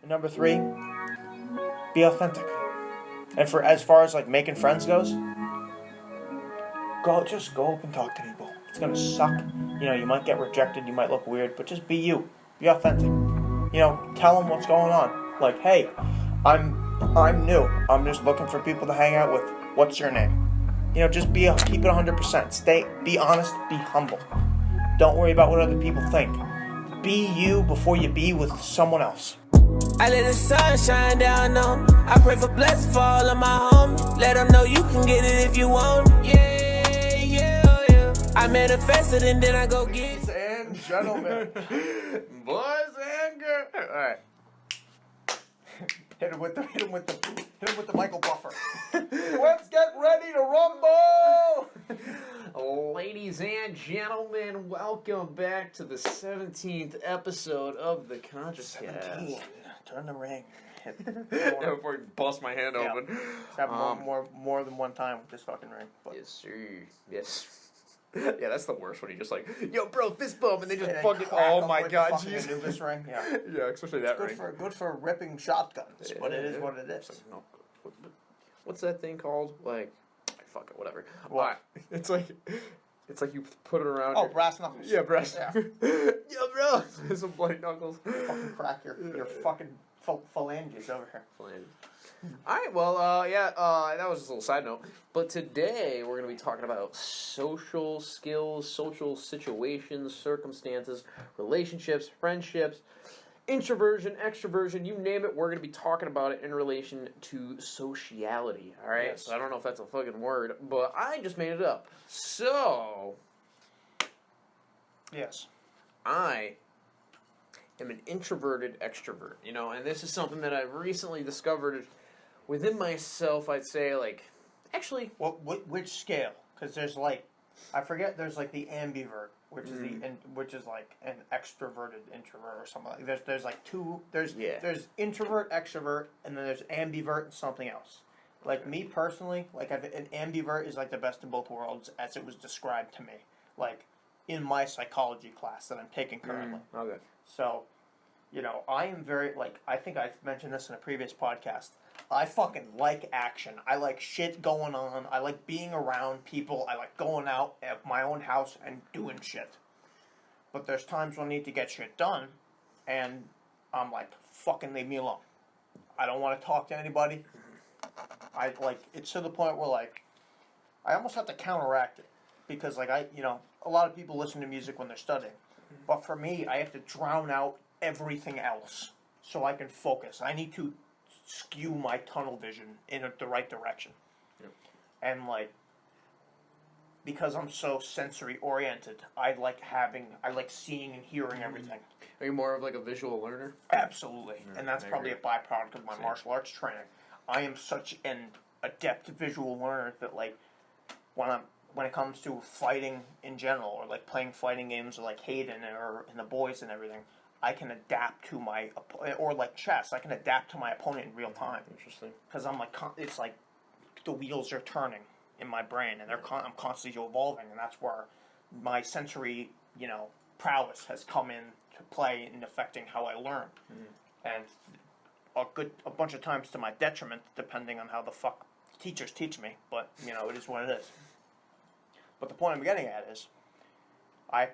And number 3, be authentic. And for as far as like making friends goes, just go up and talk to people. It's gonna suck. You might get rejected, you might look weird, but just be you. Be authentic. Tell them what's going on. Like, hey, I'm new. I'm just looking for people to hang out with. What's your name? Just keep it 100%. Be honest, be humble. Don't worry about what other people think. Be you before you be with someone else. I let the sun shine down on me. I pray for blessings for all of my homies. Let them know you can get it if you want it. Yeah. I manifest it and then I go get it. Ladies and gentlemen, boys and girls. All right. Hit him with the Michael Buffer. Let's get ready to rumble. Ladies and gentlemen, welcome back to the 17th episode of the Consciouscast. 17. Turn the ring. Before I bust my hand open. It's happened more than one time with this fucking ring. But. Yes, sir. Yes. Yeah, that's the worst when you just like, yo, bro, fist bump, and they just fucking, oh my god, jeez. This ring, yeah. Yeah, especially that ring. Good for ripping shotguns, but it is what it is. Like, no, what's that thing called? Like, fuck it, whatever. What? It's like you put it around. Oh, brass knuckles. Yeah, brass. Yeah. Yo, bro, some bloody knuckles. Fucking crack your fucking phalanges over here. Phalanges. All right, well, that was just a little side note. But today we're going to be talking about social skills, social situations, circumstances, relationships, friendships, introversion, extroversion, you name it. We're going to be talking about it in relation to sociality. All right, Yes. So I don't know if that's a fucking word, but I just made it up. So, yes, I am an introverted extrovert, and this is something that I've recently discovered within myself. I'd say, actually, which scale? Because there's I forget. There's the ambivert, which is which is like an extroverted introvert or something. There's two. There's introvert, extrovert, and then there's ambivert and something else. Me personally, an ambivert is the best of both worlds, as it was described to me, in my psychology class that I'm taking currently. Okay. So, I am very, I think I mentioned this in a previous podcast. I fucking like action. I like shit going on. I like being around people. I like going out at my own house and doing shit. But there's times when I need to get shit done, and I'm like, fucking leave me alone. I don't want to talk to anybody. It's to the point where, I almost have to counteract it. Because, a lot of people listen to music when they're studying. But for me, I have to drown out everything else so I can focus. I need to skew my tunnel vision in the right direction. Yep. And, because I'm so sensory oriented, I like seeing and hearing everything. Are you more of a visual learner? Absolutely. And that's probably a byproduct of my martial arts training. I am such an adept visual learner that, when it comes to fighting in general, or playing fighting games like Hayden or in the boys and everything, I can adapt to my or chess. I can adapt to my opponent in real time. Interesting. Because I'm it's the wheels are turning in my brain, and I'm constantly evolving, and that's where my sensory prowess has come in to play in affecting how I learn, and a bunch of times to my detriment, depending on how the fuck teachers teach me. But it is what it is. But the point I'm getting at is, I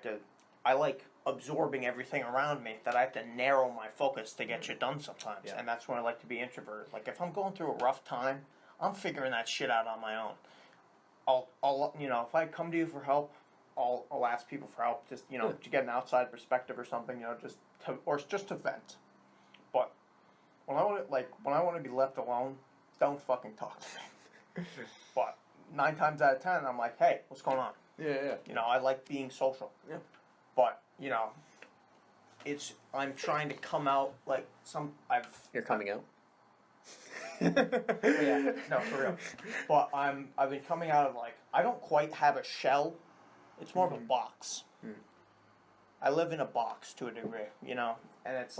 like absorbing everything around me, that I have to narrow my focus to get shit done sometimes. Yeah. And that's when I like to be introverted. If I'm going through a rough time, I'm figuring that shit out on my own. I'll if I come to you for help, I'll ask people for help, just, to get an outside perspective or something, just to vent. But when I want to be left alone, don't fucking talk to me. But 9 times out of 10, I'm like, hey, what's going on? Yeah. I like being social. Yeah. But, I'm trying to come out You're coming out? Yeah, no, for real. But I've been coming out of I don't quite have a shell. It's more of a box. I live in a box to a degree, and it's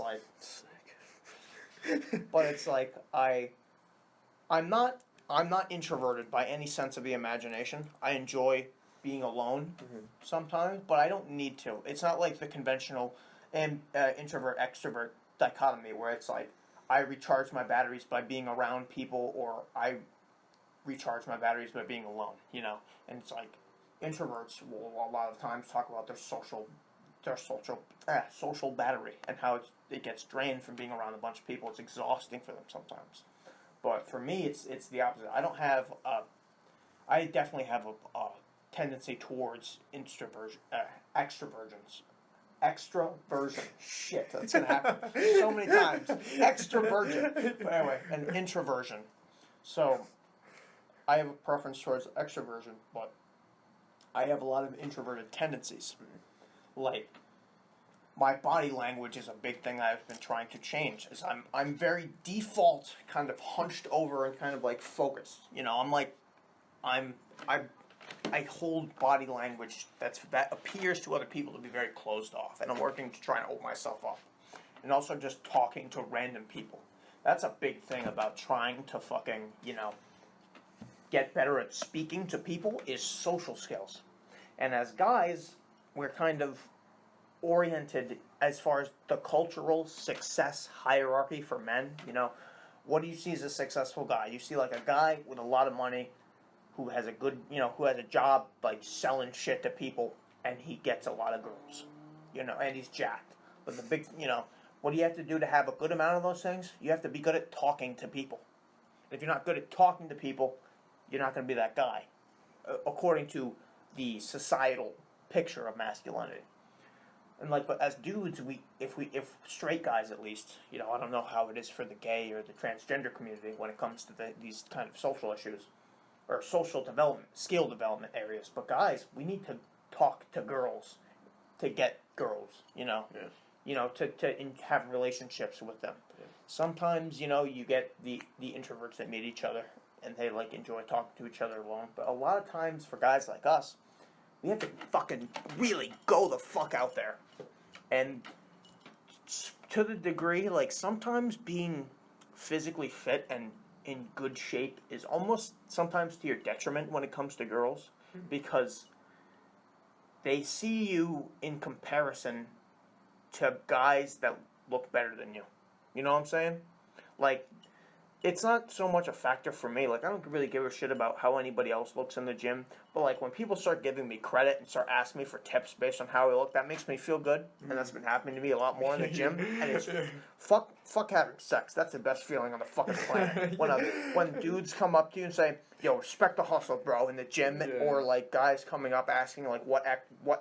but it's I'm not introverted by any sense of the imagination. I enjoy being alone sometimes, but I don't need to. It's not like the conventional introvert-extrovert dichotomy where it's I recharge my batteries by being around people, or I recharge my batteries by being alone, you know. And it's like introverts will a lot of times talk about their social battery and how it gets drained from being around a bunch of people. It's exhausting for them sometimes. But for me, it's the opposite. I definitely have a tendency towards extroversion. Shit, that's gonna happen so many times. Extroversion. But anyway, an introversion. So I have a preference towards extroversion, but I have a lot of introverted tendencies. Like, my body language is a big thing I've been trying to change. Is I'm very default kind of hunched over and kind of like focused. You know, I hold body language that appears to other people to be very closed off, and I'm working to try and open myself up. And also just talking to random people. That's a big thing about trying to fucking, you know, get better at speaking to people is social skills. And as guys, we're kind of oriented as far as the cultural success hierarchy for men. You know, what do you see as a successful guy? You see like a guy with a lot of money who has a good, you know, who has a job like selling shit to people, and he gets a lot of girls, you know, and he's jacked. But the big, you know, what do you have to do to have a good amount of those things? You have to be good at talking to people. If you're not good at talking to people, you're not going to be that guy, according to the societal picture of masculinity. And like, but as dudes, if straight guys at least, you know, I don't know how it is for the gay or the transgender community when it comes to these kind of social issues or social development, skill development areas. But guys, we need to talk to girls to get girls, you know. Yeah. You know, to have relationships with them. Yeah. Sometimes, you know, you get the introverts that meet each other and they like enjoy talking to each other alone. But a lot of times for guys like us, we have to fucking really go the fuck out there. And to the degree, like, sometimes being physically fit and in good shape is almost sometimes to your detriment when it comes to girls, because they see you in comparison to guys that look better than you. You know what I'm saying? Like, it's not so much a factor for me. Like, I don't really give a shit about how anybody else looks in the gym. But, like, when people start giving me credit and start asking me for tips based on how I look, that makes me feel good. And that's been happening to me a lot more in the gym. And it's fuck having sex. That's the best feeling on the fucking planet. When dudes come up to you and say, yo, respect the hustle, bro, in the gym. Yeah. Or, like, guys coming up asking, like, what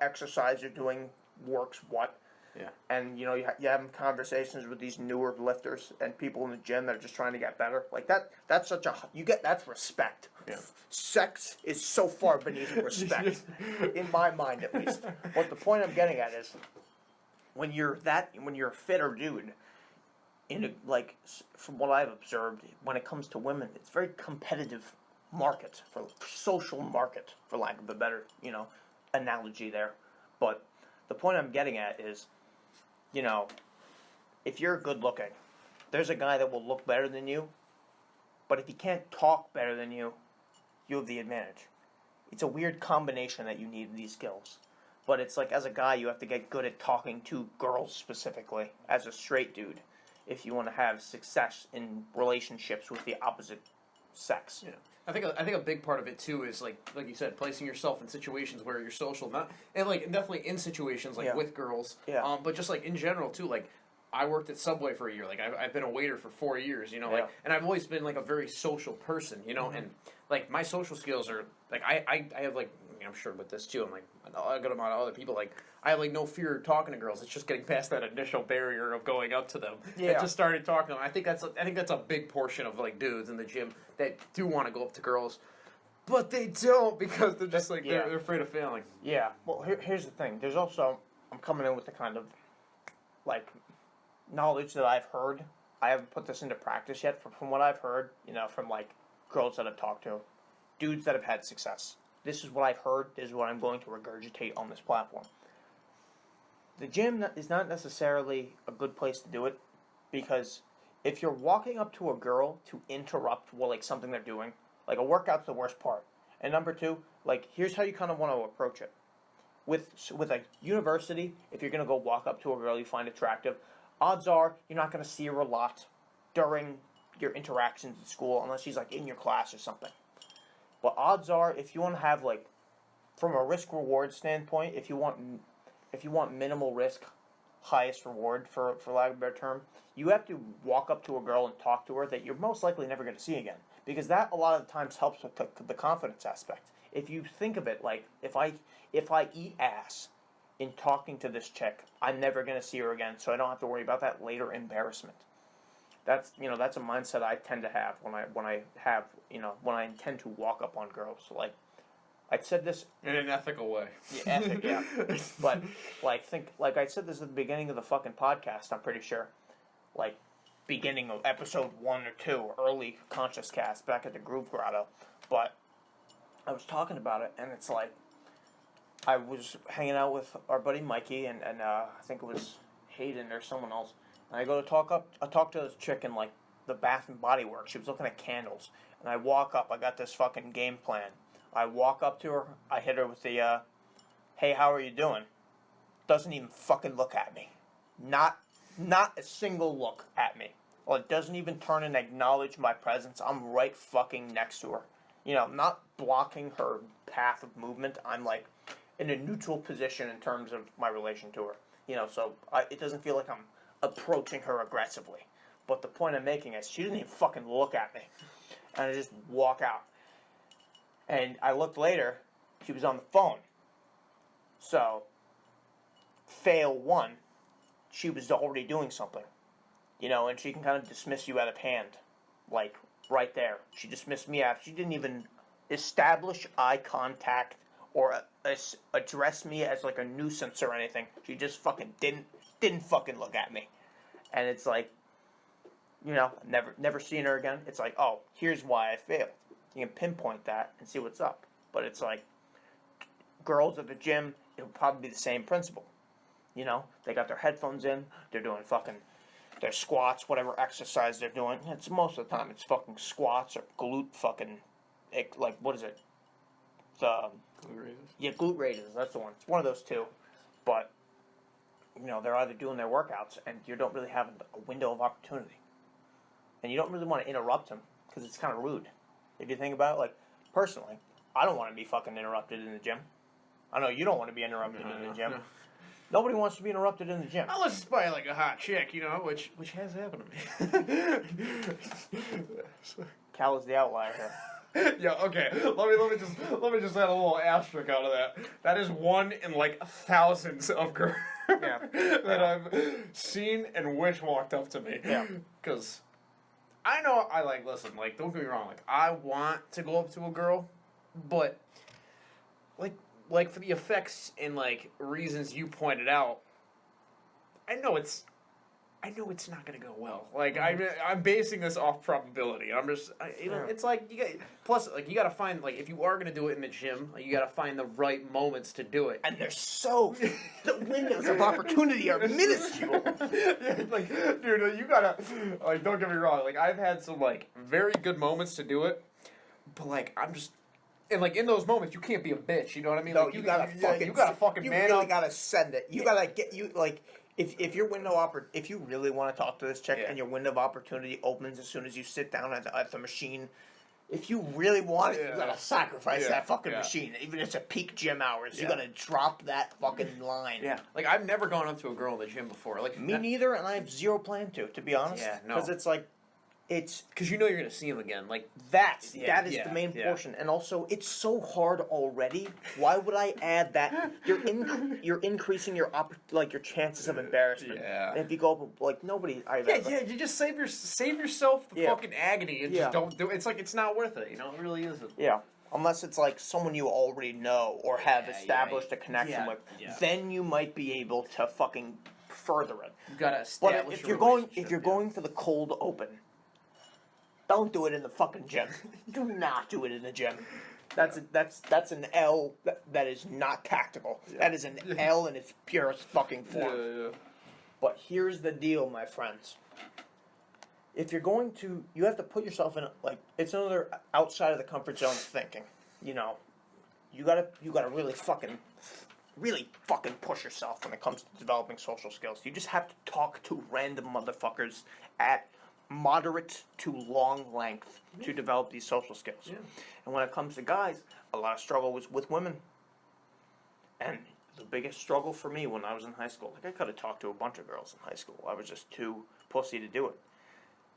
exercise you're doing works what. Yeah. And, you know, you're having conversations with these newer lifters and people in the gym that are just trying to get better. Like, that's that's respect. Yeah. Sex is so far beneath respect, in my mind at least. But the point I'm getting at is, when you're a fitter dude, from what I've observed, when it comes to women, it's a very competitive market, social market, for lack of a better, you know, analogy there. But the point I'm getting at is, you know, if you're good looking, there's a guy that will look better than you, but if he can't talk better than you, you have the advantage. It's a weird combination that you need in these skills. But it's like, as a guy, you have to get good at talking to girls specifically, as a straight dude, if you want to have success in relationships with the opposite sex. Yeah. I think a big part of it too is like you said, placing yourself in situations where you're social, definitely in situations with girls. Yeah. But just like in general too, like I worked at Subway for a year. Like I've been a waiter for 4 years. You know, like, and I've always been like a very social person. You know, mm-hmm. and like my social skills are like I have like, I'm sure with this too. I'm like a good amount of other people. Like I have like no fear talking to girls. It's just getting past that initial barrier of going up to them and just started talking to them. I think that's a big portion of like dudes in the gym that do want to go up to girls, but they don't because they're just like they're afraid of failing. Yeah. Well, here's the thing. There's also, I'm coming in with the kind of like knowledge that I've heard. I haven't put this into practice yet. From what I've heard, you know, from like girls that I've talked to, dudes that have had success. This is what I've heard. This is what I'm going to regurgitate on this platform. The gym is not necessarily a good place to do it, because if you're walking up to a girl to interrupt something they're doing, like a workout's the worst part. And number two, like, here's how you kind of want to approach it. With a university, if you're going to go walk up to a girl you find attractive, odds are you're not going to see her a lot. during your interactions at school, unless she's like in your class or something. But odds are, if you want to have like, from a risk reward standpoint, if you want minimal risk, highest reward for lack of a better term, you have to walk up to a girl and talk to her that you're most likely never going to see again, because that a lot of times helps with the confidence aspect. If you think of it like, if I eat ass in talking to this chick, I'm never going to see her again, so I don't have to worry about that later embarrassment. That's a mindset I tend to have when I intend to walk up on girls. Like, I said this in an ethical way. Yeah, ethic, yeah. But like I said this at the beginning of the fucking podcast. I'm pretty sure, like, beginning of episode 1 or 2, early conscious cast back at the group grotto. But I was talking about it, and it's like, I was hanging out with our buddy Mikey and I think it was Hayden or someone else. And I go to talk to this chick in like the Bath and Body Works. She was looking at candles, and I walk up. I got this fucking game plan. I walk up to her. I hit her with the, "Hey, how are you doing?" Doesn't even fucking look at me. Not a single look at me. Well, it doesn't even turn and acknowledge my presence. I'm right fucking next to her. I'm not blocking her path of movement. I'm like in a neutral position in terms of my relation to her. So it doesn't feel like I'm approaching her aggressively. But the point I'm making is she didn't even fucking look at me. And I just walk out. And I looked later, she was on the phone. So, fail 1, she was already doing something. And she can kind of dismiss you out of hand. Like, right there. She dismissed me out. She didn't even establish eye contact or address me as like a nuisance or anything. She just fucking didn't fucking look at me. And it's like, never seen her again. It's like, oh, here's why I failed. You can pinpoint that and see what's up. But it's like, girls at the gym, it'll probably be the same principle. They got their headphones in, they're doing fucking their squats, whatever exercise they're doing. It's most of the time it's fucking squats or glute fucking, like, what is it? Glute raises? Yeah, glute raises, that's the one. It's one of those two. But, they're either doing their workouts and you don't really have a window of opportunity. And you don't really want to interrupt them because it's kind of rude. If you think about it, like, personally, I don't want to be fucking interrupted in the gym. I know you don't want to be interrupted in the gym. No. Nobody wants to be interrupted in the gym. Unless it's by, like, a hot chick, which has happened to me. Cal is the outlier here. Yeah, okay. Let me just add a little asterisk out of that. That is one in, like, thousands of girls that I've seen and wish walked up to me. Yeah. Because I know, listen, like, don't get me wrong, like, I want to go up to a girl, but, like for the effects and, like, reasons you pointed out, I know it's not gonna go well. Like, I'm basing this off probability. It's like, you gotta find, like, if you are gonna do it in the gym, like, you gotta find the right moments to do it. And the windows of opportunity are minuscule. Yeah, like, dude, you gotta, like, don't get me wrong, like, I've had some, like, very good moments to do it, but, like, and, like, in those moments, you can't be a bitch, you know what I mean? No, like, you gotta fucking you man really up. Gotta send it. You gotta get, like, if your if you really want to talk to this chick and your window of opportunity opens as soon as you sit down at the machine, if you really want it, you gotta sacrifice that fucking machine. Even if it's a peak gym hours, you gotta drop that fucking line. Yeah. Like, I've never gone up to a girl in the gym before. Like, Me neither, and I have zero plan to be honest. Yeah, no. Because it's like, because you're going to see them again. Like, that is the main portion. And also, it's so hard already. Why would I add that? You're increasing your chances of embarrassment. Yeah. And if you go up, like, nobody... you just save yourself the fucking agony and just don't do it. It's like, it's not worth it, It really isn't. Yeah. Unless it's like someone you already know or have established a connection with. Yeah. Then you might be able to fucking further it. You gotta establish But if you're going for the cold open... Don't do it in the fucking gym. Do not do it in the gym. That's an L that is not tactical. Yeah. That is an L in its purest fucking form. Yeah. But here's the deal, my friends. If you're going to, you have to put yourself in, like, it's another outside of the comfort zone thinking. You gotta really fucking push yourself when it comes to developing social skills. You just have to talk to random motherfuckers at moderate to long length to develop these social skills. Yeah. And when it comes to guys, a lot of struggle was with women. And the biggest struggle for me when I was in high school, like I could have talked to a bunch of girls in high school. I was just too pussy to do it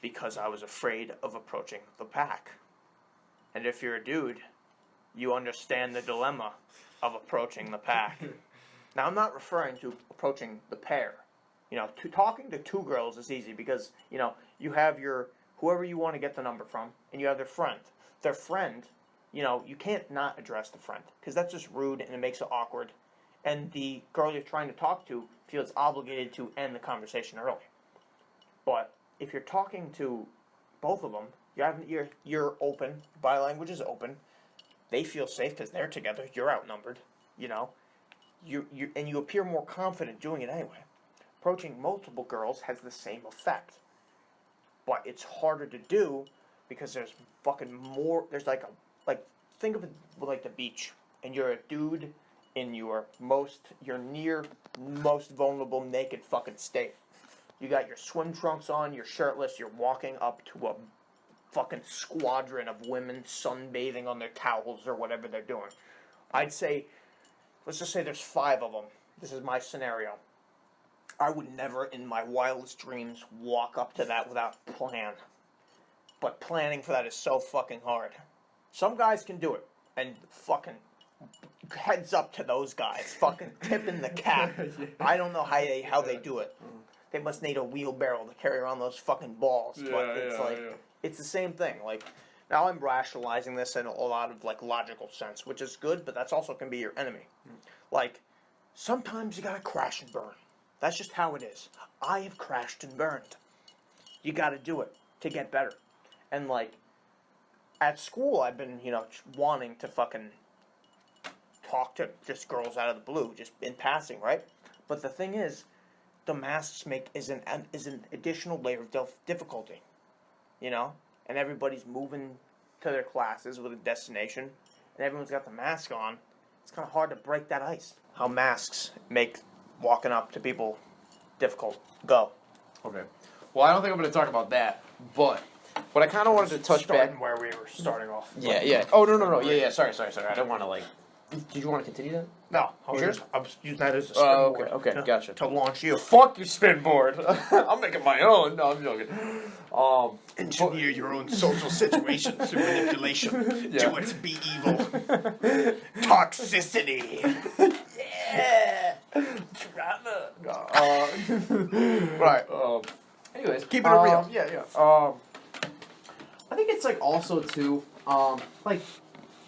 because I was afraid of approaching the pack. And if you're a dude, you understand the dilemma of approaching the pack. Now, I'm not referring to approaching the pair. You know, talking to two girls is easy because, you know, you have your, whoever you want to get the number from, and you have their friend. Their friend, you know, you can't not address the friend because that's just rude and it makes it awkward. And the girl you're trying to talk to feels obligated to end the conversation early. But if you're talking to both of them, you're open, body language is open, they feel safe because they're together, you're outnumbered, you know. And you appear more confident doing it anyway. Approaching multiple girls has the same effect. But it's harder to do because there's fucking more, there's like think of it like the beach, and you're a dude in your near most vulnerable naked fucking state. You got your swim trunks on, you're shirtless, you're walking up to a fucking squadron of women sunbathing on their towels or whatever they're doing. I'd say, let's just say there's 5 of them. This is my scenario. I would never in my wildest dreams walk up to that without a plan. But planning for that is so fucking hard. Some guys can do it, and fucking heads up to those guys, fucking tipping the cap. I don't know how they do it. They must need a wheelbarrow to carry around those fucking balls. But it's the same thing. Like, now I'm rationalizing this in a lot of like logical sense, which is good, but that's also can be your enemy. Like, sometimes you gotta crash and burn. That's just how it is. I have crashed and burned. You gotta do it to get better. And like, at school, I've been, you know, wanting to fucking talk to just girls out of the blue, just in passing, right? But the thing is, the masks is an additional layer of difficulty, you know? And everybody's moving to their classes with a destination, and everyone's got the mask on. It's kind of hard to break that ice. How masks make walking up to people difficult. Go. Okay. Well, I don't think I'm going to talk about that, but what I kind of wanted to touch back where we were starting off. Yeah. Oh, no. Yeah. Sorry. I don't want to, like... Did you want to continue that? No. I was using that as a springboard. Okay, gotcha. To launch you. Fuck your spinboard. I'm making my own. No, I'm joking. Engineer your own social situation through manipulation. Do it to be evil. Toxicity. Yeah. Drama. Right. Anyways. Keep it real. Yeah. I think it's like also too, like,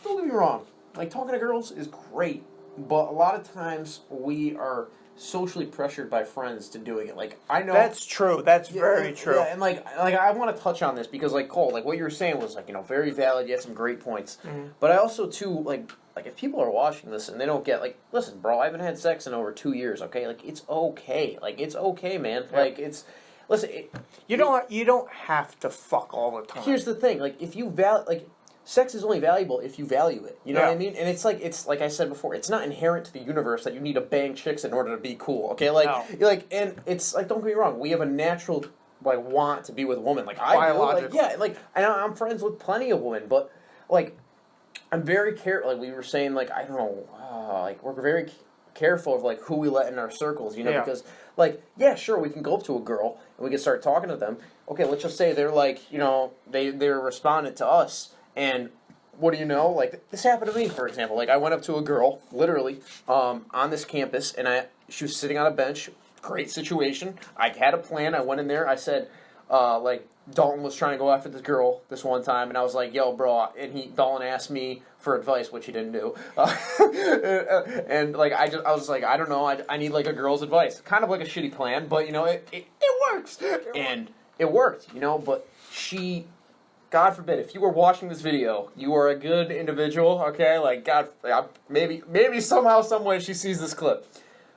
don't get me wrong. Like, talking to girls is great, but a lot of times we are socially pressured by friends to doing it. Like, I know... That's true. That's very true. Yeah, and, like I want to touch on this because, like, Cole, like, what you were saying was, like, you know, very valid. You had some great points. Mm-hmm. But I also, too, like, if people are watching this and they don't get, like, listen, bro, I haven't had sex in over 2 years, okay? Like, it's okay. Like, it's okay, man. Yeah. Like, it's... Listen... You don't have to fuck all the time. Here's the thing. Like, if you like... Sex is only valuable if you value it. You know what I mean? And it's like I said before, it's not inherent to the universe that you need to bang chicks in order to be cool. Okay, and it's like, don't get me wrong, we have a natural like want to be with a woman. Like I do. Like I'm friends with plenty of women, but like I'm very careful. Like we were saying, like I don't know, like we're very careful of like who we let in our circles. You know, because like sure we can go up to a girl and we can start talking to them. Okay, let's just say they're like they're responding to us. And what do you know? Like, this happened to me, for example. Like, I went up to a girl, literally, on this campus, and she was sitting on a bench. Great situation. I had a plan. I went in there. I said, Dalton was trying to go after this girl this one time, and I was like, yo, bro. And Dalton asked me for advice, which he didn't do. And, like, I was like, I don't know. I need, like, a girl's advice. Kind of like a shitty plan, but, you know, it works. And it worked, you know, but she... God forbid, if you were watching this video, you are a good individual, okay? Like, God, maybe somehow, some way she sees this clip.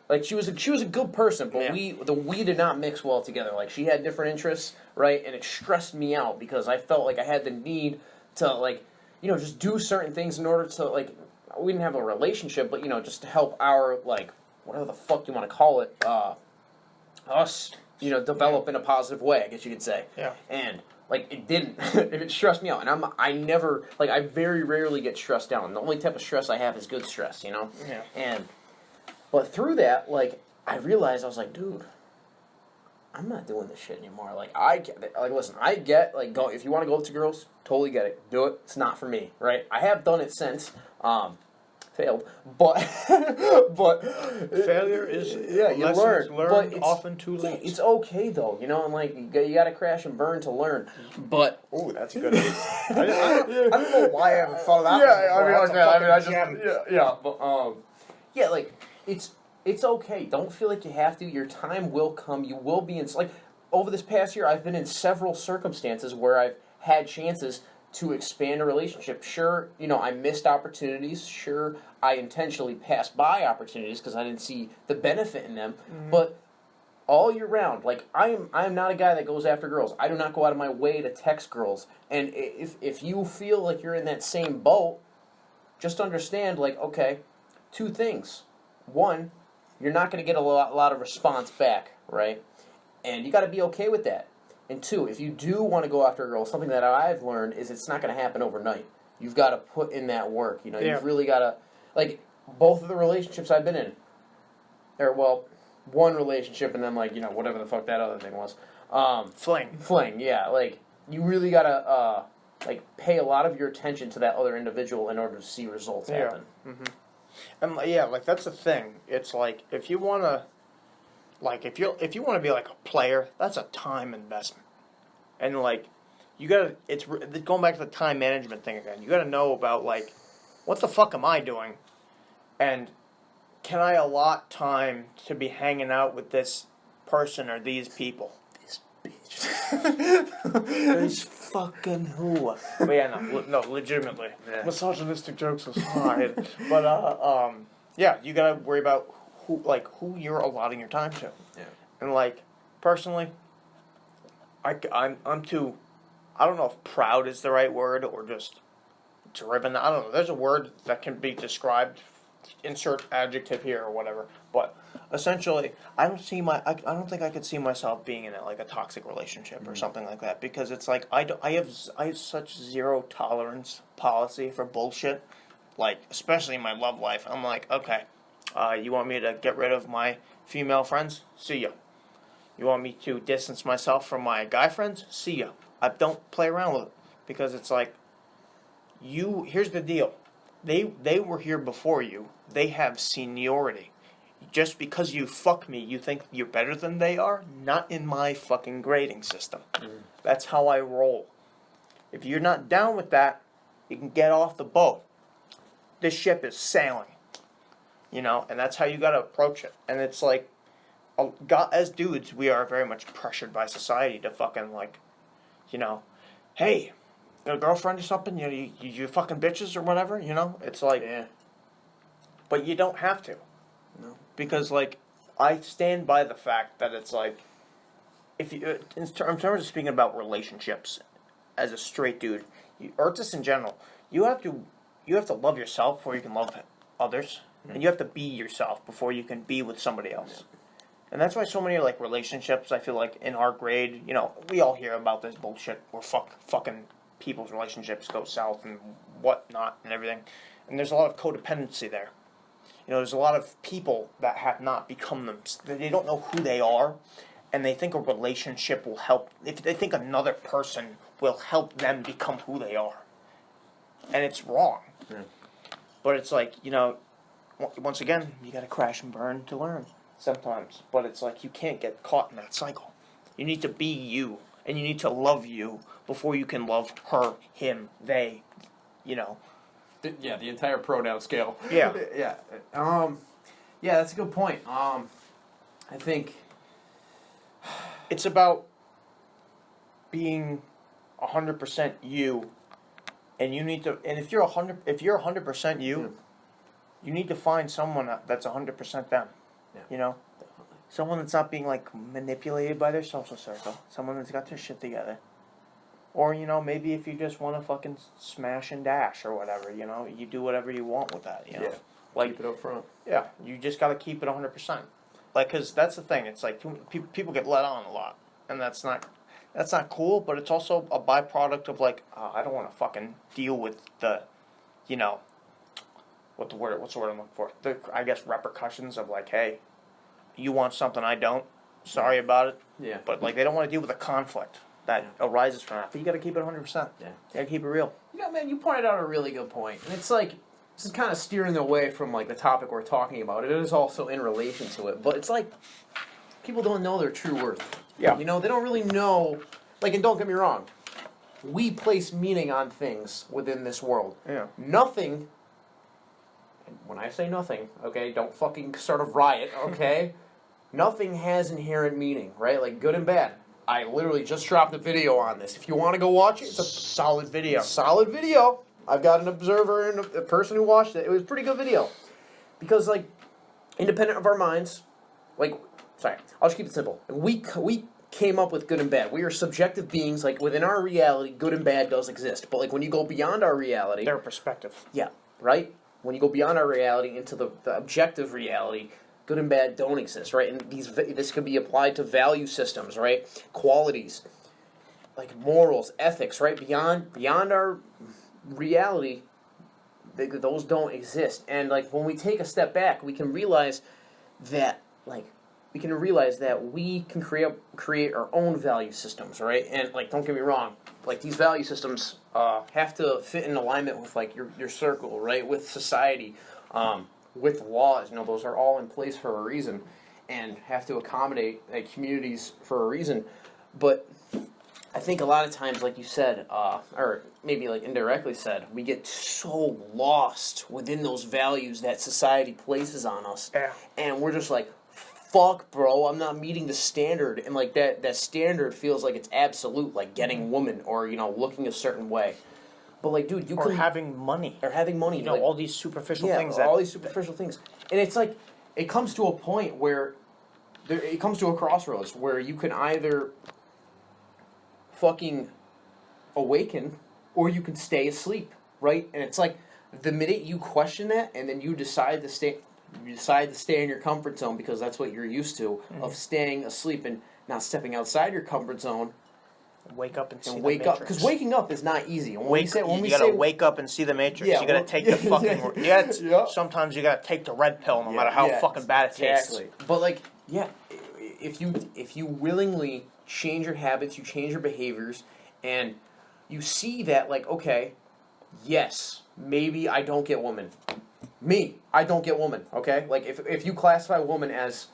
Like, she was a good person, but we did not mix well together. Like, she had different interests, right? And it stressed me out because I felt like I had the need to, like, you know, just do certain things in order to, like, we didn't have a relationship, but, you know, just to help our, like, whatever the fuck you want to call it, us develop in a positive way, I guess you could say. Yeah. And like it didn't. It stressed me out, and I never I very rarely get stressed down. The only type of stress I have is good stress, Yeah. But through that, I realized I was like, dude, I'm not doing this shit anymore. Listen, I get go if you want to go up to girls, totally get it, do it. It's not for me, right? I have done it since. Failed, but Failure is you lessons learn, learned but it's often too late. It's okay though, and you got to crash and burn to learn. But oh, that's a good. I don't know why I haven't thought of that. It's okay. Don't feel like you have to. Your time will come. You will be in over this past year. I've been in several circumstances where I've had chances to expand a relationship. Sure, I missed opportunities. Sure, I intentionally passed by opportunities because I didn't see the benefit in them. Mm-hmm. But all year round, I'm not a guy that goes after girls. I do not go out of my way to text girls. And if you feel like you're in that same boat, just understand, okay, two things. One, you're not going to get a lot of response back, right? And you got to be okay with that. And two, if you do want to go after a girl, something that I've learned is it's not going to happen overnight. You've got to put in that work. You've really got to, both of the relationships I've been in, one relationship and then whatever the fuck that other thing was. Fling, yeah. You really got to, pay a lot of your attention to that other individual in order to see results happen. Mm-hmm. And that's the thing. It's if you want to, if you want to be a player, that's a time investment. And you gotta, it's going back to the time management thing again. You gotta know about what the fuck am I doing, and can I allot time to be hanging out with this person or these people? This bitch. This fucking who? But yeah, no, legitimately. Yeah. Misogynistic jokes aside, but yeah, you gotta worry about who you're allotting your time to. Yeah. And personally, I'm too, I don't know if proud is the right word or just driven. I don't know. There's a word that can be described, insert adjective here or whatever. But essentially, I don't think I could see myself being in a toxic relationship or something like that, because it's I have such zero tolerance policy for bullshit. Especially in my love life, I'm okay. You want me to get rid of my female friends? See ya. You want me to distance myself from my guy friends? See ya. I don't play around with it, because it's here's the deal. They were here before you. They have seniority. Just because you fuck me, you think you're better than they are? Not in my fucking grading system. Mm. That's how I roll. If you're not down with that, you can get off the boat. This ship is sailing. And that's how you got to approach it. And it's as dudes, we are very much pressured by society to fucking hey, got a girlfriend or something? You fucking bitches or whatever. It's yeah. But you don't have to. No. Because I stand by the fact that it's if you in terms of speaking about relationships, as a straight dude, or just in general, you have to love yourself before you can love others. And you have to be yourself before you can be with somebody else. And that's why so many relationships, I feel in our grade, we all hear about this bullshit where fucking people's relationships go south and whatnot and everything. And there's a lot of codependency there. There's a lot of people that have not become them. They don't know who they are, and they think a relationship will help. If they think another person will help them become who they are. And it's wrong. Yeah. But it's once again, you got to crash and burn to learn sometimes. But it's you can't get caught in that cycle. You need to be you, and you need to love you before you can love her, him, they, The entire pronoun scale. Yeah. Yeah. Yeah, that's a good point. I think it's about being 100% you, and you need to. And if you're 100% you, you need to find someone that's 100% them. Yeah. Someone that's not being manipulated by their social circle. Someone that's got their shit together. Or, maybe if you just want to fucking smash and dash or whatever, you do whatever you want with that, Yeah, keep it up front. Yeah, you just got to keep it 100%. Like, because that's the thing. It's like people get let on a lot, and that's not cool. But it's also a byproduct of like, I don't want to fucking deal with the, you know, what's the word I'm looking for? I guess repercussions of like, hey, you want something I don't. Sorry about it. Yeah. But like, they don't want to deal with the conflict that arises from that. But you got to keep it 100%. Yeah. You got to keep it real. You know, man, you pointed out a really good point, and it's like this is kind of steering away from like the topic we're talking about. It is also in relation to it, but it's like people don't know their true worth. Yeah. You know, they don't really know. Like, and don't get me wrong, we place meaning on things within this world. Yeah. Nothing. And when I say nothing, okay, don't fucking start a riot, okay? Nothing has inherent meaning, right? Like good and bad. I literally just dropped a video on this. If you want to go watch it, it's a solid video. solid video. I've got an observer and a person who watched it. It was a pretty good video. Because, like, independent of our minds, like, sorry, I'll just keep it simple. We came up with good and bad. We are subjective beings. Like, within our reality, good and bad does exist. But, like, when you go beyond our reality... Their perspective. Yeah, right? When you go beyond our reality into the objective reality... Good and bad don't exist, right? And this could be applied to value systems, right? Qualities, like morals, ethics, right? Beyond our reality, those don't exist. And like when we take a step back, we can realize that we can create our own value systems, right? And like, don't get me wrong, like these value systems have to fit in alignment with like your circle, right? With society. With laws, those are all in place for a reason and have to accommodate communities for a reason. But I think a lot of times, like you said, or maybe like indirectly said, we get so lost within those values that society places on us. Yeah. And we're just like, fuck, bro, I'm not meeting the standard. And like that standard feels like it's absolute, like getting woman or, looking a certain way. But like, dude, Or having money. Like, all these superficial things. All these superficial things. And it's like, it comes to a point where, it comes to a crossroads where you can either fucking awaken or you can stay asleep, right? And it's like, the minute you question that and then you decide to stay in your comfort zone because that's what you're used to, of staying asleep and not stepping outside your comfort zone, wake up and see wake the up, because waking up is not easy. You gotta wake up and see the Matrix. Yeah, you gotta take the fucking. Sometimes you gotta take the red pill, no matter how fucking bad it tastes. But like, if you willingly change your habits, you change your behaviors, and you see that, like, okay, yes, maybe I don't get woman. I don't get woman. Okay, like if you classify woman as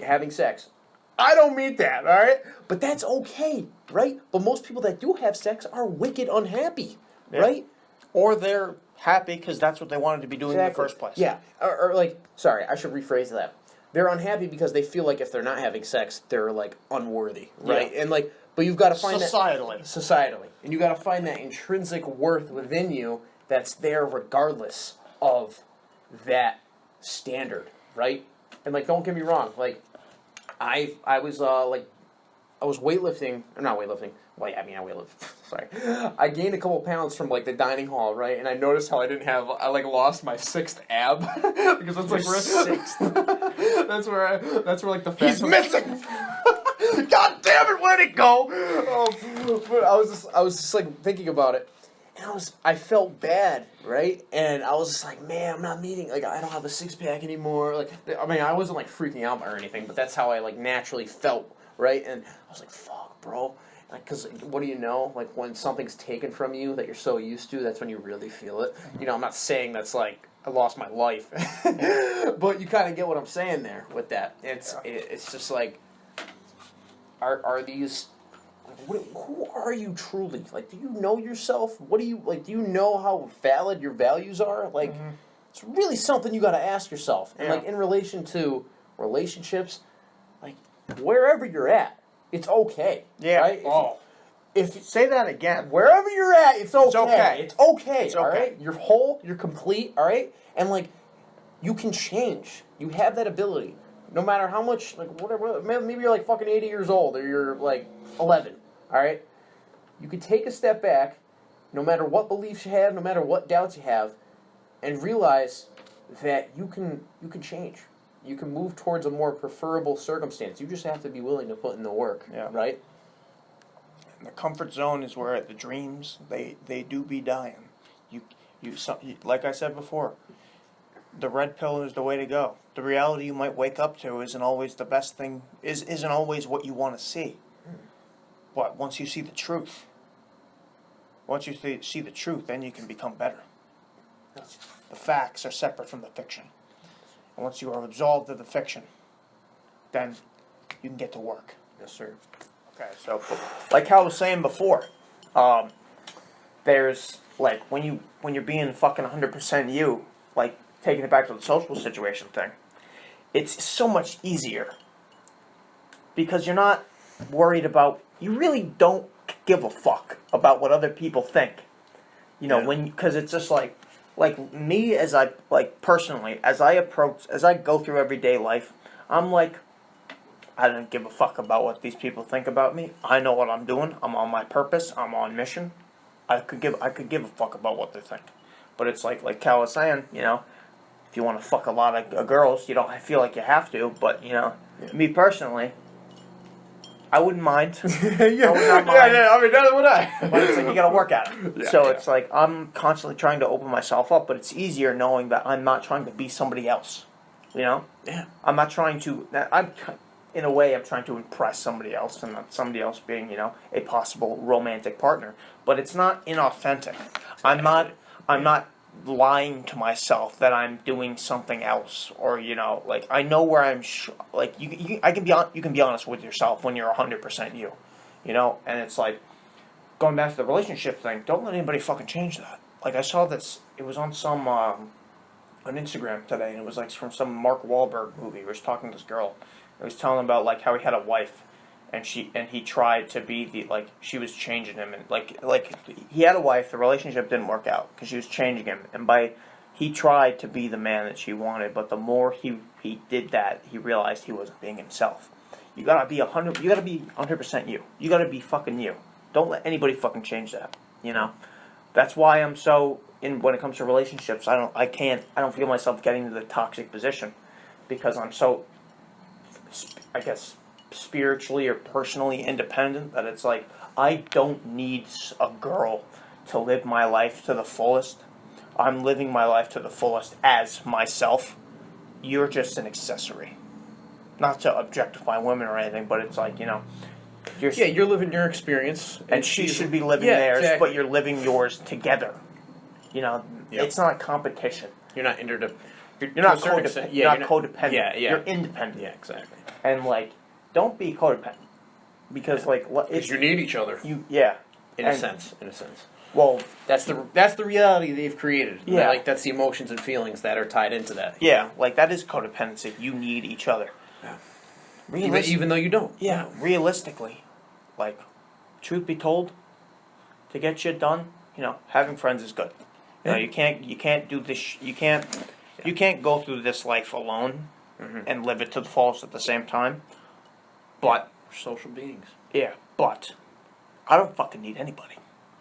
having sex, I don't mean that, all right? But that's okay, right? But most people that do have sex are wicked unhappy, right? Or they're happy because that's what they wanted to be doing in the first place. Yeah, or like, sorry, I should rephrase that. They're unhappy because they feel like if they're not having sex, they're like unworthy, right? Yeah. And like, but you've got to find societally, and you got to find that intrinsic worth within you that's there regardless of that standard, right? And like, don't get me wrong, like. I was weightlifting, or not weightlifting. Well, I weighlift. Sorry, I gained a couple pounds from like the dining hall, right? And I noticed how I lost my 6th ab because that's like sixth. that's where like the fat He's missing. God damn it! Where'd it go? But I was just like thinking about it. And I felt bad, right? And I was just like, man, I'm not meeting, like, I don't have a 6-pack anymore. Like, I wasn't, like, freaking out or anything, but that's how I, like, naturally felt, right? And I was like, fuck, bro. Like, because what do you know? Like, when something's taken from you that you're so used to, that's when you really feel it. I'm not saying that's, like, I lost my life. But you kind of get what I'm saying there with that. It's just, like, are these... Who are you truly? Like, do you know yourself? What do you, like, do you know how valid your values are? Like, it's really something you got to ask yourself. And, like, in relation to relationships, like, wherever you're at, it's okay. Yeah. Right? If say that again. Wherever you're at, it's okay. It's okay. It's okay. It's all okay. right? You're whole, you're complete, all right? And, like, you can change. You have that ability. No matter how much, like, whatever, maybe you're, like, fucking 80 years old, or you're, like, 11. All right? You can take a step back, no matter what beliefs you have, no matter what doubts you have, and realize that you can change. you can move towards a more preferable circumstance. You just have to be willing to put in the work, right? And the comfort zone is where the dreams they do be dying. Like I said before, the red pill is the way to go. The reality you might wake up to isn't always the best thing. Isn't always what you want to see. But once you see the truth, then you can become better. The facts are separate from the fiction. And once you are absolved of the fiction, then you can get to work. Yes, sir. Okay, so like how I was saying before, there's like when you're being fucking 100% you, like taking it back to the social situation thing, it's so much easier because you're not worried about. You really don't give a fuck about what other people think. You know, because it's just like me as I personally as I go through everyday life, I'm like, I don't give a fuck about what these people think about me. I know what I'm doing. I'm on my purpose. I'm on mission. I could give a fuck about what they think. But it's like Cal was saying, you know, if you want to fuck a lot of girls, you don't feel like you have to. But you know, me personally, I wouldn't mind. I would not mind. I mean, neither would I. But it's like you gotta work at it. It's like I'm constantly trying to open myself up, but it's easier knowing that I'm not trying to be somebody else. You know? Yeah. I'm not trying to. In a way, I'm trying to impress somebody else, and not somebody else being, you know, a possible romantic partner. But it's not inauthentic. I'm not lying to myself that I'm doing something else, or you know, like I know where I'm. You can be honest with yourself when you're 100% you, you know. And it's like going back to the relationship thing. Don't let anybody fucking change that. Like I saw this. It was on some on Instagram today, and it was like from some Mark Wahlberg movie. He was talking to this girl. He was telling about like how he had a wife, and he tried to be she was changing him, and like he had a wife. The relationship didn't work out because she was changing him, and he tried to be the man that she wanted, but the more he did that, he realized he wasn't being himself. You gotta be 100% you. You gotta be fucking you. Don't let anybody fucking change that. You know, that's why I'm so when it comes to relationships. I don't feel myself getting to the toxic position because I'm so, I guess, spiritually or personally independent that it's like I don't need a girl to live my life to the fullest. I'm living my life to the fullest as myself. You're just an accessory. Not to objectify women or anything, but it's like, you know, you're living your experience, and she should be living theirs, exactly. But you're living yours together. You know, It's not a competition. You're not you're not codependent. You're not codependent. Yeah. You're independent. Yeah, exactly. And like, don't be codependent because because you need each other. In a sense. Well, that's the reality they've created. Yeah, like that's the emotions and feelings that are tied into that. Yeah, like that is codependency. You need each other. Yeah. Even though you don't. Yeah, realistically, like, truth be told, to get shit done, you know, having friends is good. You know, you can't do this. You can't go through this life alone and live it to the fullest at the same time. But we're social beings. Yeah, but I don't fucking need anybody.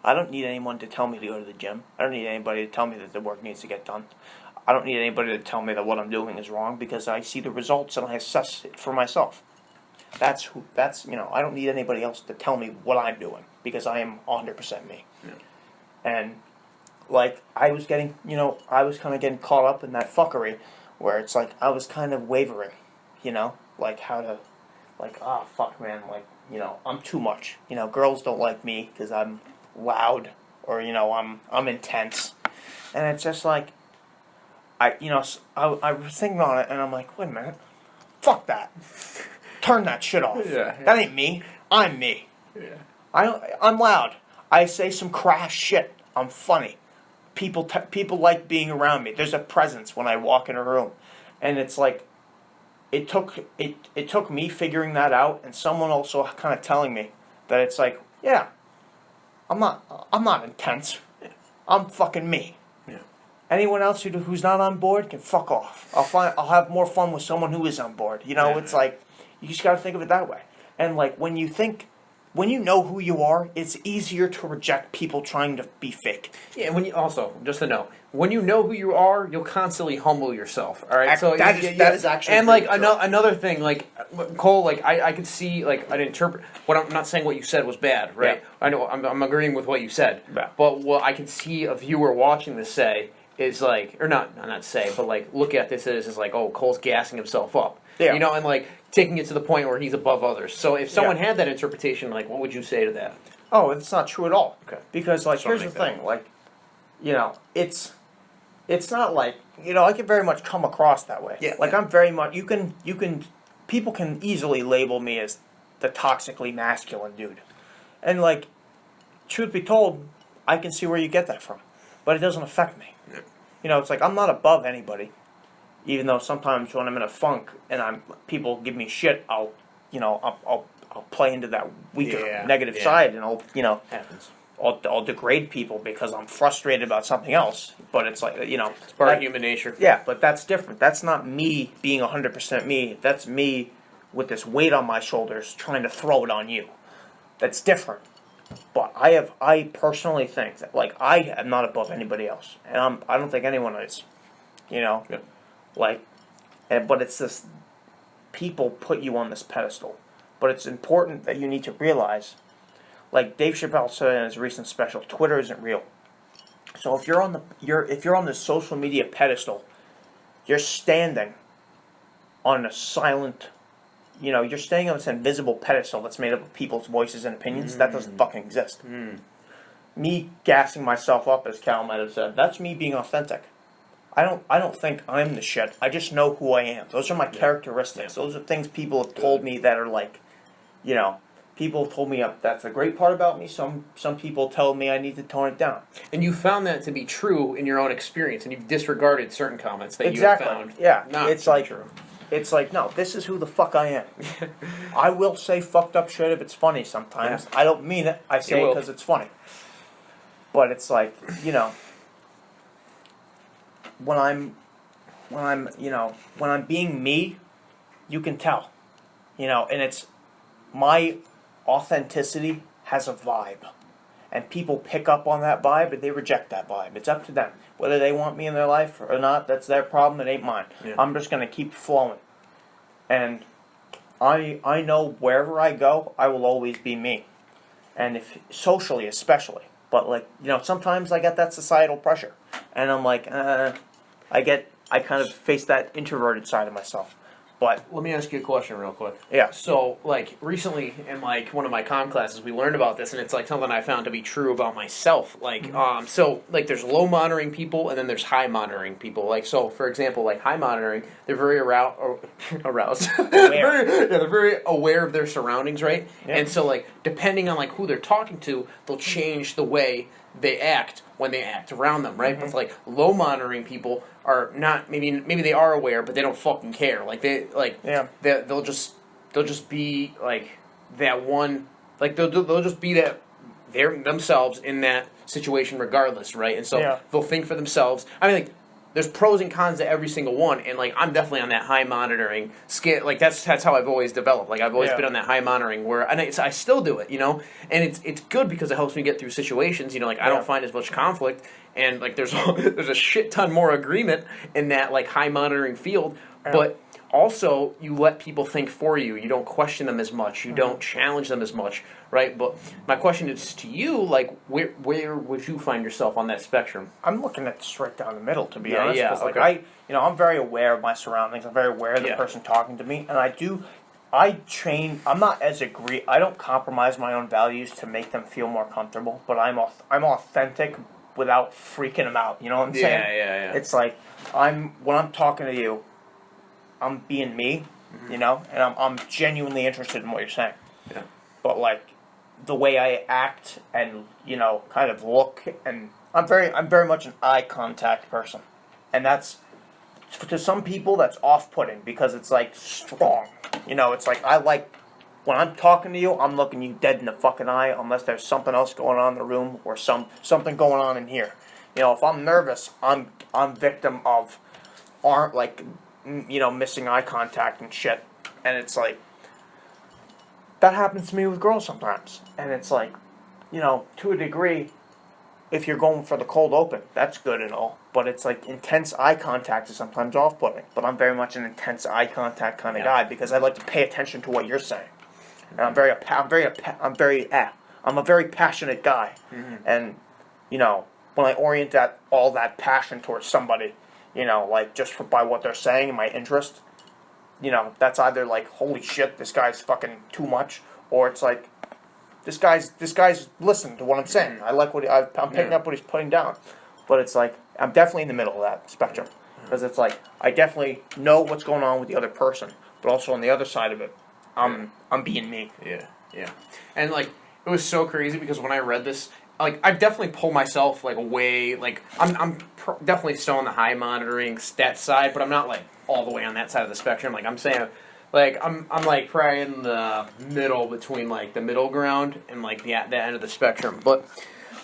I don't need anyone to tell me to go to the gym. I don't need anybody to tell me that the work needs to get done. I don't need anybody to tell me that what I'm doing is wrong because I see the results and I assess it for myself. That's I don't need anybody else to tell me what I'm doing because I am 100% me. Yeah. And like I was kind of getting caught up in that fuckery where it's like I was kind of wavering, you know, like how to, like, fuck man, like, you know, I'm too much. You know, girls don't like me because I'm loud or, you know, I'm intense. And it's just like, I was thinking on it and I'm like, wait a minute, fuck that. Turn that shit off. Yeah. That ain't me. I'm me. Yeah. I'm loud. I say some crass shit. I'm funny. People like being around me. There's a presence when I walk in a room. And it's like, it took me figuring that out and someone also kind of telling me that it's like, yeah, I'm not intense. I'm fucking me. Yeah. Anyone else who's not on board can fuck off. I'll have more fun with someone who is on board. You know, it's like you just got to think of it that way. And like when you think when you know who you are, it's easier to reject people trying to be fake. Yeah, and when you also, just to know, when you know who you are, you'll constantly humble yourself. All right, so that is actually and really like true. another thing, like Cole, like I could see, like I'd interpret. What I'm not saying what you said was bad, right? Yeah. I know I'm agreeing with what you said, Yeah. but what I can see a viewer watching this say is like, or not say, but like look at this as like, oh, Cole's gassing himself up, Yeah. you know, and like taking it to the point where he's above others. So if someone had that interpretation, like, what would you say to that? Oh, it's not true at all. Okay. Because like, Just wanna here's the make thing, like, you know, it's not like, you know, I can very much come across that way. Yeah, Like yeah. I'm very much. You can. People can easily label me as the toxically masculine dude, and like, truth be told, I can see where you get that from, but it doesn't affect me. Yeah. You know, it's like I'm not above anybody, even though sometimes when I'm in a funk and people give me shit, I'll play into that weaker negative side, and Happens. I'll degrade people because I'm frustrated about something else. But it's like, you know, It's part of human nature. yeah, but that's different. That's not me being 100% me. That's me with this weight on my shoulders trying to throw it on you. That's different. But I personally think that, like, I am not above anybody else, and I don't think anyone is. You know, Yeah. like, but it's this, people put you on this pedestal. But it's important that you need to realize, like Dave Chappelle said in his recent special, Twitter isn't real. So if you're on the social media pedestal, you're standing on a silent, you're standing on this invisible pedestal that's made up of people's voices and opinions. That doesn't fucking exist. Me gassing myself up, as Cal might have said, that's me being authentic. I don't think I'm the shit. I just know who I am. Those are my characteristics. Those are things people have told me that are like, people have told me that's a great part about me. Some people tell me I need to tone it down. And you found that to be true in your own experience, and you've disregarded certain comments that Exactly. you have found. Yeah. Not It's to be like true. It's like, no, this is who the fuck I am. I will say fucked up shit if it's funny sometimes. I don't mean it. I say it because it's funny. But it's like, when I'm being me, you can tell. And it's, my authenticity has a vibe. And people pick up on that vibe and they reject that vibe. It's up to them. Whether they want me in their life or not, that's their problem. It ain't mine. Yeah. I'm just going to keep flowing. And I know wherever I go, I will always be me. And if socially especially. But like, sometimes I get that societal pressure. And I'm like, I kind of face that introverted side of myself. But Let me ask you a question real quick. yeah. So, like, recently in, like, one of my comm classes, we learned about this, and it's, like, something I found to be true about myself. Like, so, like, there's low monitoring people, and then there's high monitoring people. Like, so, for example, like, high monitoring, they're very aroused. They're very aware of their surroundings, right? Yeah. And so, like, depending on, like, who they're talking to, they'll change the way they act when they act around them, right? But, like, low monitoring people are not, maybe they are aware, but they don't fucking care. Like they'll just be like that one, like they'll just be that they're themselves in that situation regardless, right? And so they'll think for themselves. I mean, like, there's pros and cons to every single one, and like I'm definitely on that high monitoring scale. Like that's how I've always developed. Like I've always been on that high monitoring where, and I still do it, and it's good because it helps me get through situations. Like I don't find as much conflict. And like there's a shit ton more agreement in that like high monitoring field, but also you let people think for you. You don't question them as much. You don't challenge them as much, right? But my question is to you, like where would you find yourself on that spectrum? I'm looking at straight down the middle, to be honest. Yeah, 'Cause, like okay. I'm very aware of my surroundings. I'm very aware of the person talking to me, and I'm not as I don't compromise my own values to make them feel more comfortable, but I'm authentic without freaking them out. You know what I'm saying? Yeah. It's like when I'm talking to you, I'm being me, and I'm genuinely interested in what you're saying. Yeah. But like the way I act and kind of look, and I'm very much an eye contact person, and that's, to some people that's off-putting because it's like strong. It's like I like, when I'm talking to you, I'm looking you dead in the fucking eye unless there's something else going on in the room or something going on in here. If I'm nervous, I'm victim of missing eye contact and shit. And it's like that happens to me with girls sometimes, and it's like, to a degree, if you're going for the cold open, that's good and all. But it's like intense eye contact is sometimes off-putting. But I'm very much an intense eye contact kind of guy because I like to pay attention to what you're saying. And I'm a very passionate guy. And when I orient all that passion towards somebody, like just by what they're saying and my interest, that's either like, holy shit, this guy's fucking too much, or it's like, this guy's listening to what I'm saying. I like what I'm picking up what he's putting down. But it's like, I'm definitely in the middle of that spectrum. Because it's like, I definitely know what's going on with the other person. But also on the other side of it, I'm being me. Yeah. And, like, it was so crazy because when I read this, like, I've definitely pulled myself, like, away. Like, I'm definitely still on the high monitoring stat side, but I'm not, like, all the way on that side of the spectrum. Like, I'm saying, like, I'm like, probably in the middle between, like, the middle ground and, like, the end of the spectrum. But,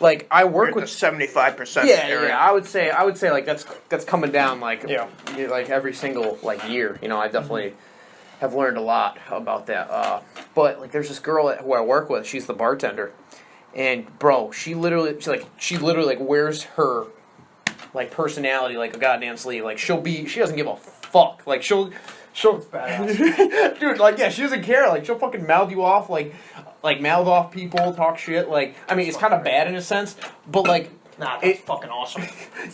like, I work with 75% area. I would say like that's coming down like like every single like year. I definitely have learned a lot about that. But like there's this girl who I work with. She's the bartender, and bro, she literally like wears her like personality like a goddamn sleeve. Like she doesn't give a fuck. Like she'll dude, like yeah, she doesn't care. Like she'll fucking mouth you off like mouth off people, talk shit. Like I mean, it's kind of bad in a sense, but like that's fucking awesome.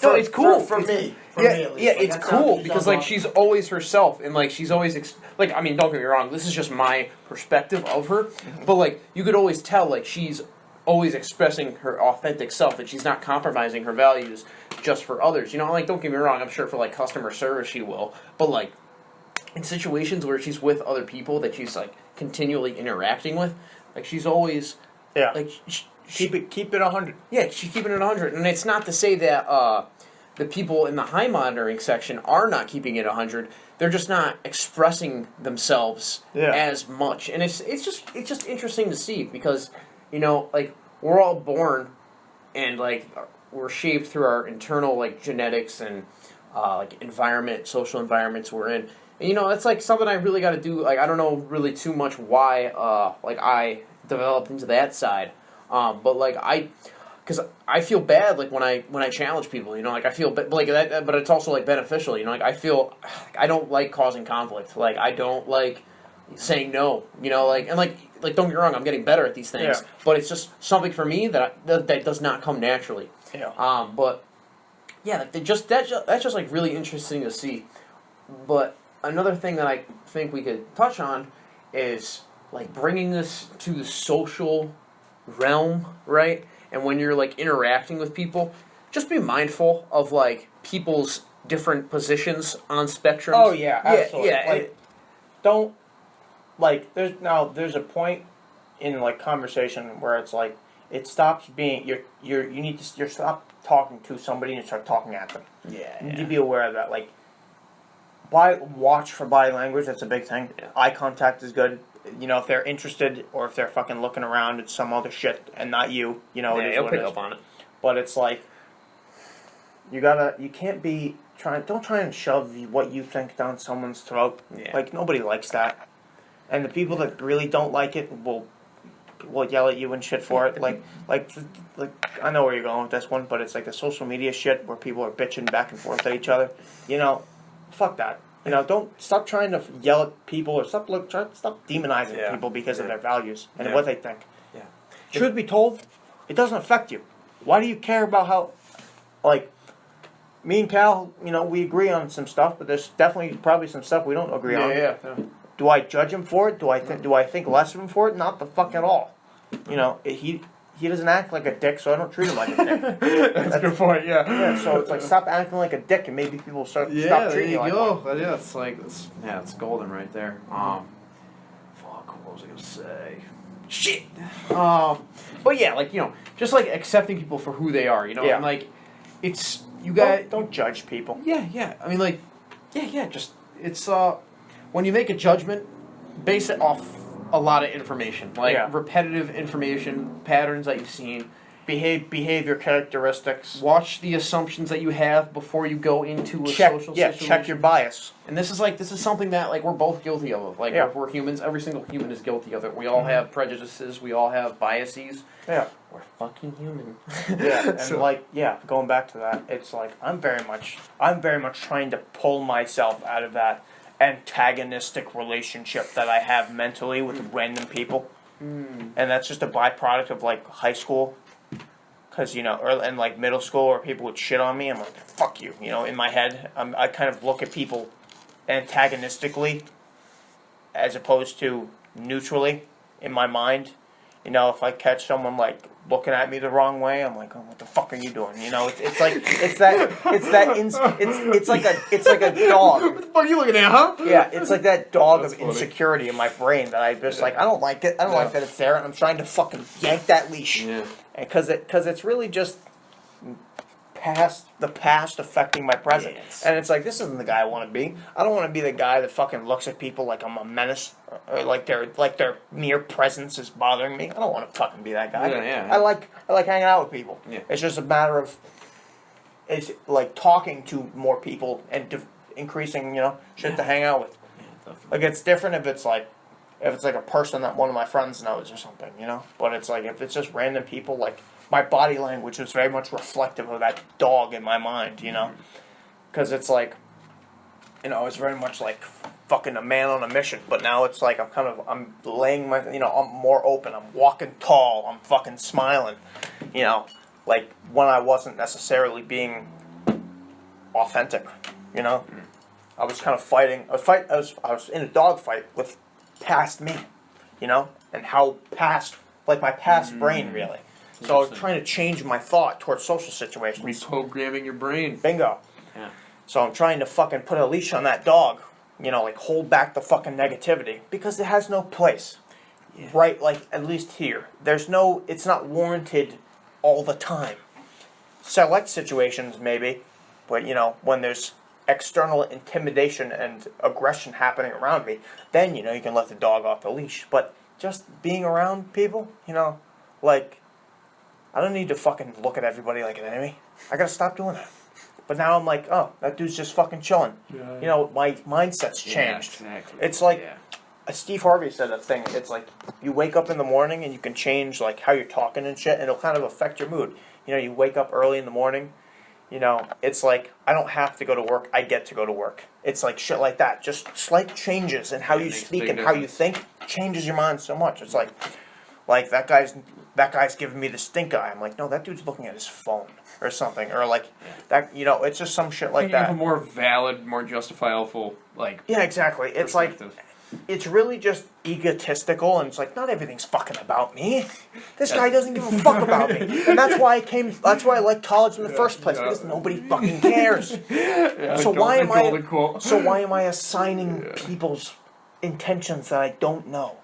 No, it's cool for me. Yeah, it's cool because like she's always herself and like she's always like I mean, don't get me wrong, this is just my perspective of her, but like you could always tell like she's always expressing her authentic self and she's not compromising her values just for others. Like don't get me wrong, I'm sure for like customer service she will, but like in situations where she's with other people that she's like continually interacting with, like she's always like keep it 100. Yeah, she's keeping it 100, and it's not to say that the people in the high monitoring section are not keeping it 100. They're just not expressing themselves as much, and it's just interesting to see because like we're all born and like we're shaped through our internal like genetics and like environment, social environments we're in. And, it's like something I really got to do. Like I don't know really too much why like I developed into that side, but like because I feel bad like when I challenge people. Like I feel like that, but it's also like beneficial. Like I feel I don't like causing conflict. Like I don't like saying no. Like and like don't get me wrong, I'm getting better at these things, but it's just something for me that does not come naturally. But yeah, that's just like really interesting to see. But another thing that I think we could touch on is like bringing this to the social realm, right? And when you're like interacting with people, just be mindful of like people's different positions on spectrums. Oh yeah, absolutely. Yeah, like, don't like there's a point in like conversation where it's like it stops being you stop talking to somebody and start talking at them. Yeah. You need to be aware of that. Like watch for body language, that's a big thing. Eye contact is good. If they're interested or if they're fucking looking around at some other shit and not you, they'll pick up on it. But it's like you can't be don't try and shove what you think down someone's throat. Like nobody likes that. And the people that really don't like it will yell at you and shit for it. Like I know where you're going with this one, but it's like the social media shit where people are bitching back and forth at each other. Fuck that. Don't stop trying to yell at people or stop demonizing people because of their values and what they think. Yeah. Truth be told, it doesn't affect you. Why do you care about how, like, me and Cal, we agree on some stuff, but there's definitely probably some stuff we don't agree on. Yeah. Do I judge him for it? Do I think less of him for it? Not the fuck at all. He doesn't act like a dick, so I don't treat him like a dick. That's a good point. Yeah. So it's like stop acting like a dick, and maybe people stop treating you like one. Yeah, it's like it's golden right there. Fuck, what was I gonna say? Shit. But yeah, like just like accepting people for who they are. And like it's you guys don't judge people. Yeah. I mean, like, yeah. Just it's when you make a judgment, base it off a lot of information, like repetitive information, patterns that you've seen, behavior characteristics. Watch the assumptions that you have before you go into a Check, social yeah, situation. check your bias. And this is something that like we're both guilty of. Like Yeah. we're humans. Every single human is guilty of it. We all have prejudices. We all have biases. Yeah. We're fucking human. Yeah, and So- going back to that, it's like I'm very much trying to pull myself out of that antagonistic relationship that I have mentally with random people, and that's just a byproduct of like high school, because and like middle school where people would shit on me. I'm like, fuck you, in my head, I kind of look at people antagonistically as opposed to neutrally in my mind. If I catch someone like looking at me the wrong way, I'm like, oh, what the fuck are you doing? It's like it's like a dog. What the fuck are you looking at, huh? Yeah, it's like that dog That's of funny. insecurity in my brain that I just like. I don't like it. I don't like that it's there, and I'm trying to fucking yank that leash. Yeah. Because it's really just the past affecting my present. Yes. And it's like, this isn't the guy I want to be. I don't want to be the guy that fucking looks at people like I'm a menace, or like their mere presence is bothering me. I don't want to fucking be that guy. Yeah. I like hanging out with people. Yeah. It's just a matter of it's like talking to more people and increasing shit to hang out with. Like it's different if it's like a person that one of my friends knows or something, But it's like if it's just random people, like my body language was very much reflective of that dog in my mind, Because it's like, it's very much like fucking a man on a mission. But now it's like I'm laying my, I'm more open. I'm walking tall. I'm fucking smiling, like when I wasn't necessarily being authentic, I was kind of fighting. I was in a dog fight with past me, and how past, like my past brain really. So I was trying to change my thought towards social situations. Reprogramming your brain. Bingo. Yeah. So I'm trying to fucking put a leash on that dog, like hold back the fucking negativity because it has no place. Yeah. Right? Like at least here. It's not warranted all the time. Select situations maybe, but when there's external intimidation and aggression happening around me, then you can let the dog off the leash. But just being around people, like I don't need to fucking look at everybody like an enemy. I gotta stop doing that. But now I'm like, oh, that dude's just fucking chilling. Yeah. My mindset's changed. Yeah, exactly. It's like Steve Harvey said a thing. It's like you wake up in the morning and you can change like how you're talking and shit, and it'll kind of affect your mood. You wake up early in the morning. It's like I don't have to go to work. I get to go to work. It's like shit like that. Just slight changes in how you speak and how you think changes your mind so much. It's like that guy's giving me the stink eye. I'm like, no, that dude's looking at his phone or something, or like that. It's just some shit like You have that. a more valid, more justifiable, like. Yeah, exactly. It's like it's really just egotistical, and it's like not everything's fucking about me. This guy doesn't give a fuck about me, and that's why I like college in the first place because nobody fucking cares. So why am I assigning people's intentions that I don't know?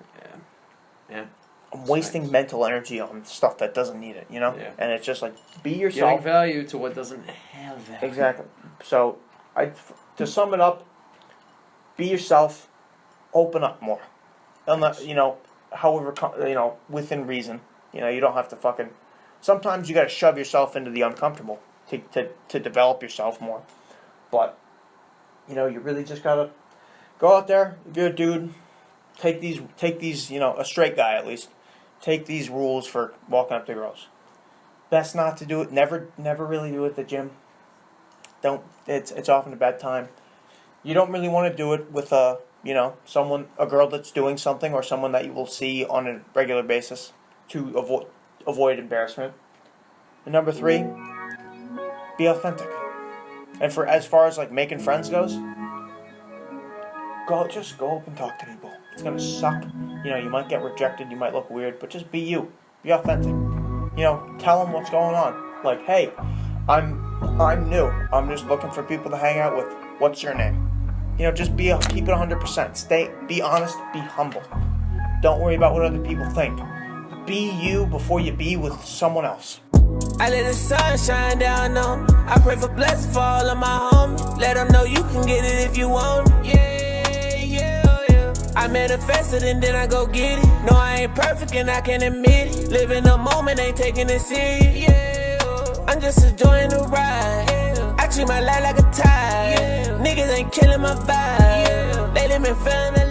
Yeah. I'm wasting mental energy on stuff that doesn't need it, And it's just like be Giving yourself. value to what doesn't have value. Exactly. So to sum it up, be yourself. Open up more, unless however within reason. You don't have to fucking. Sometimes you got to shove yourself into the uncomfortable to develop yourself more, but you really just gotta go out there. If you're a dude, take these. A straight guy at least, take these rules for walking up to girls. Best not to do it. Never really do it at the gym. Don't. It's often a bad time. You don't really want to do it with a girl that's doing something or someone that you will see on a regular basis to avoid embarrassment. And number 3, be authentic. And as far as like making friends goes, just go up and talk to people. It's gonna suck. You might get rejected, you might look weird, but just be you. Be authentic. Tell them what's going on. Like, hey, I'm new. I'm just looking for people to hang out with. What's your name? Just keep it 100%. Be honest, be humble. Don't worry about what other people think. Be you before you be with someone else. I let the sun shine down on me. I pray for blessings for all of my homies. Let them know you can get it if you want it. Yeah. I manifest it and then I go get it. No, I ain't perfect and I can admit it. Living the moment, ain't taking it serious. Yeah. I'm just enjoying the ride. Yeah. I treat my life like a tide. Yeah. Niggas ain't killing my vibe. Yeah. Lately been feeling